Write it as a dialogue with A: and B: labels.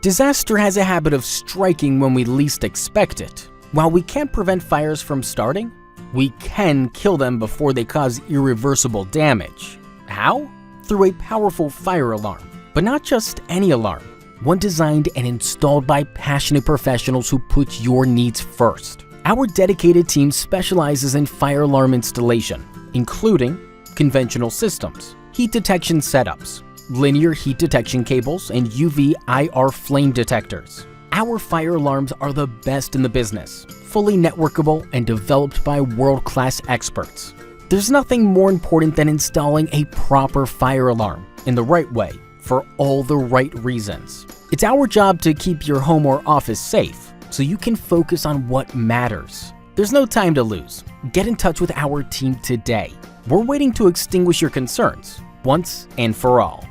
A: Disaster has a habit of striking when we least expect it. While we can't prevent fires from starting, we can kill them before they cause irreversible damage. How? Through a powerful fire alarm. But not just any alarm. One designed and installed by passionate professionals who put your needs first. Our dedicated team specializes in fire alarm installation, including conventional systems, heat detection setups, linear heat detection cables, and UV/IR flame detectors. Our fire alarms are the best in the business, fully networkable and developed by world-class experts. There's nothing more important than installing a proper fire alarm in the right way for all the right reasons. It's our job to keep your home or office safe so you can focus on what matters. There's no time to lose. Get in touch with our team today. We're waiting to extinguish your concerns once and for all.